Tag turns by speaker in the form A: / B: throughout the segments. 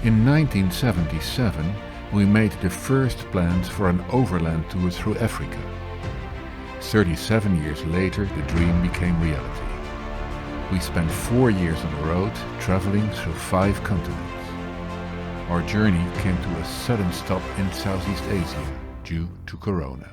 A: In 1977, we made the first plans for an overland tour through Africa. 37 years later, the dream became reality. We spent 4 years on the road, traveling through 5 continents. Our journey came to a sudden stop in Southeast Asia due to Corona.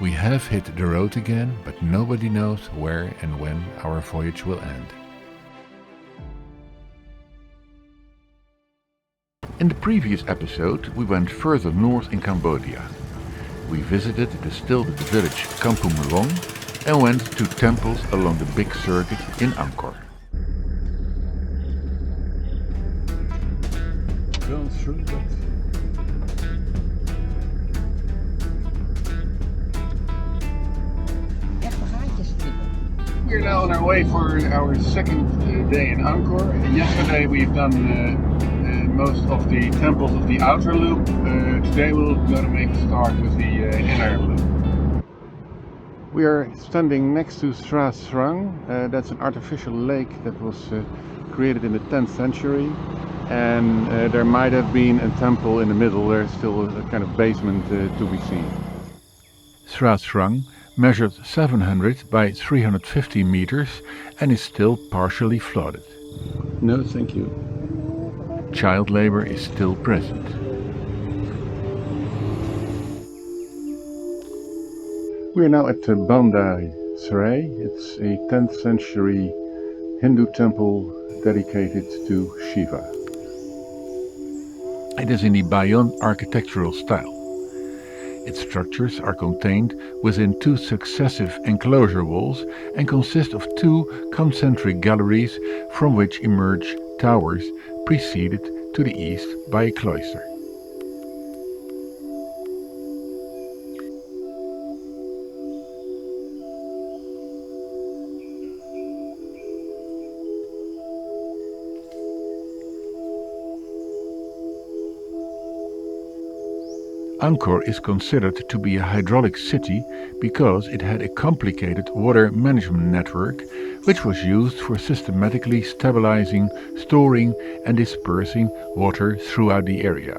A: We have hit the road again, but nobody knows where and when our voyage will end. In the previous episode, we went further north in Cambodia. We visited the stilted village Kampung Long and went to temples along the big circuit in Angkor.
B: Going through that. We're now on our way for our second day in Angkor. Yesterday we've done most of the temples of the outer loop. Today we're going to make a start with the inner loop. We are standing next to Srang. That's an artificial lake that was created in the 10th century. And there might have been a temple in the middle. There's still a kind of basement to be seen.
A: Srang measured 700 by 350 meters and is still partially flooded.
B: No, thank you.
A: Child labor is still present.
B: We are now at Banteay, Srah. It's a 10th century Hindu temple dedicated to Shiva.
A: It is in the Bayon architectural style. Its structures are contained within 2 successive enclosure walls and consist of 2 concentric galleries from which emerge towers preceded to the east by a cloister. Angkor is considered to be a hydraulic city because it had a complicated water management network which was used for systematically stabilizing, storing and dispersing water throughout the area.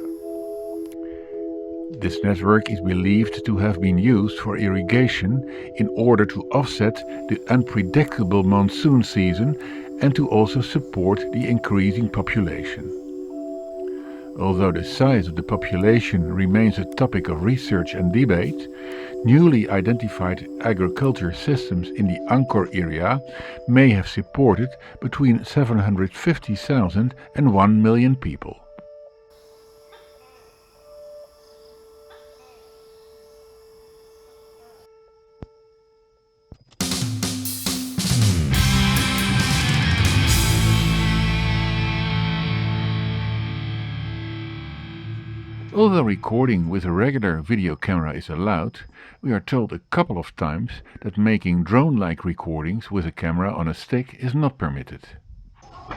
A: This network is believed to have been used for irrigation in order to offset the unpredictable monsoon season and to also support the increasing population. Although the size of the population remains a topic of research and debate, newly identified agriculture systems in the Angkor area may have supported between 750,000 and 1 million people. Although recording with a regular video camera is allowed, we are told a couple of times that making drone-like recordings with a camera on a stick is not permitted.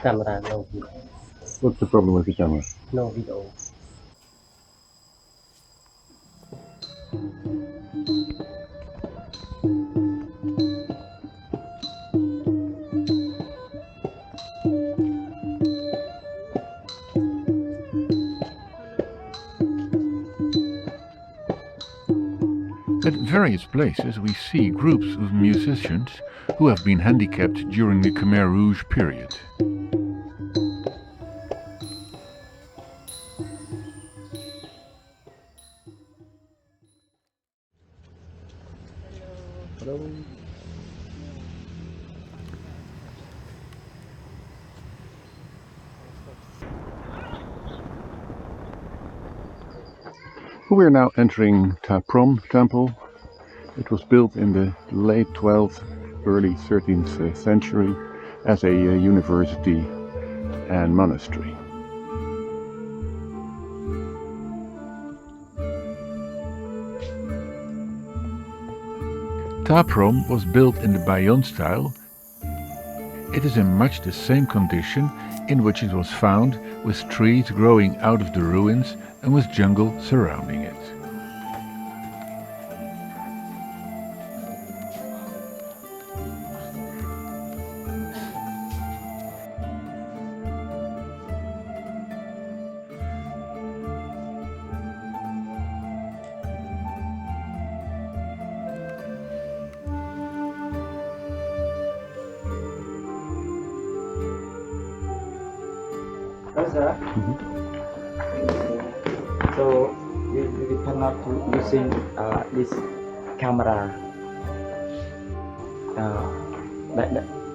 C: Camera, no video.
B: What's the problem with the camera?
C: No video.
A: At various places we see groups of musicians who have been handicapped during the Khmer Rouge period.
B: Hello. We are now entering Prohm Temple. It was built in the late 12th, early 13th century as a university and monastery.
A: Prohm was built in the Bayon style. It is in much the same condition in which it was found, with trees growing out of the ruins and with jungle surrounding it.
C: Sir. So we cannot using this camera.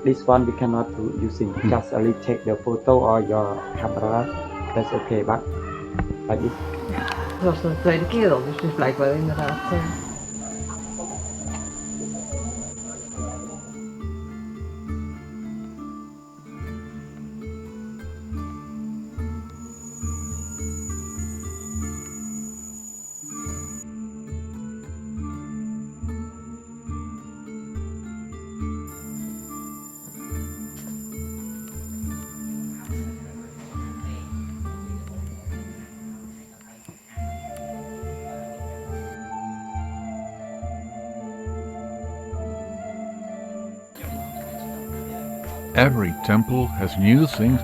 C: This one we cannot using. Just only take the photo or your camera. That's okay, but like this.
D: Het was de tweede keer al, dus het is blijkbaar inderdaad.
A: Every temple has new things,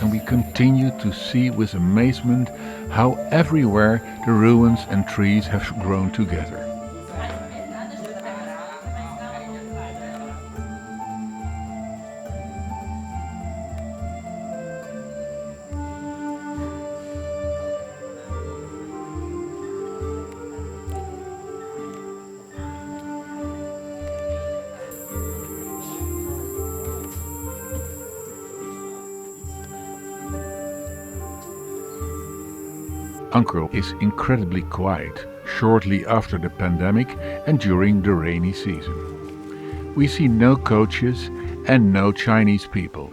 A: and we continue to see with amazement how everywhere the ruins and trees have grown together. Angkor is incredibly quiet shortly after the pandemic and during the rainy season. We see no coaches and no Chinese people.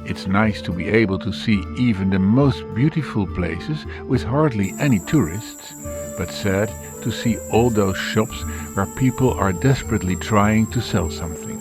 A: It's nice to be able to see even the most beautiful places with hardly any tourists, but sad to see all those shops where people are desperately trying to sell something.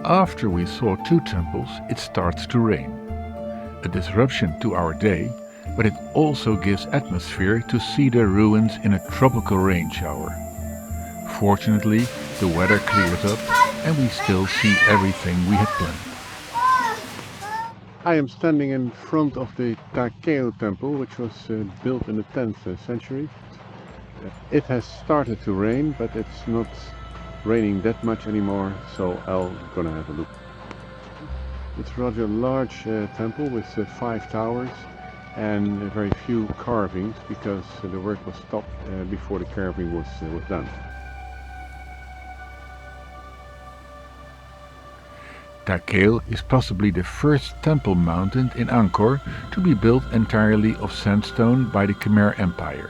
A: After we saw 2 temples, it starts to rain. A disruption to our day, but it also gives atmosphere to see the ruins in a tropical rain shower. Fortunately, the weather clears up and we still see everything we had planned.
B: I am standing in front of the Keo Temple, which was built in the 10th century. It has started to rain, but it's not raining that much anymore, so I'm gonna have a look. It's a rather large temple with 5 towers and very few carvings, because the work was stopped before the carving was done.
A: Keo is possibly the first temple mountain in Angkor to be built entirely of sandstone by the Khmer Empire.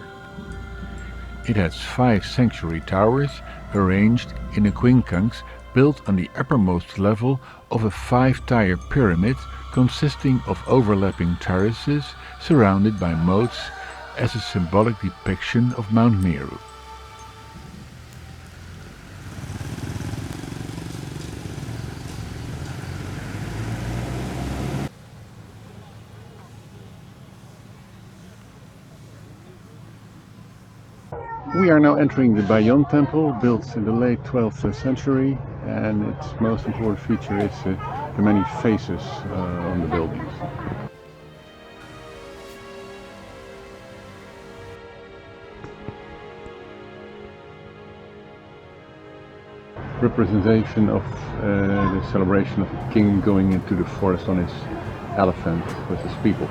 A: It has 5 sanctuary towers arranged in a quincunx built on the uppermost level of a 5-tier pyramid consisting of overlapping terraces surrounded by moats as a symbolic depiction of Mount Meru.
B: We are now entering the Bayon Temple, built in the late 12th century, and its most important feature is the many faces on the buildings. Representation of the celebration of the king going into the forest on his elephant with his people.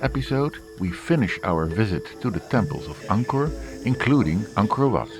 A: episode, we finish our visit to the temples of Angkor, including Angkor Wat.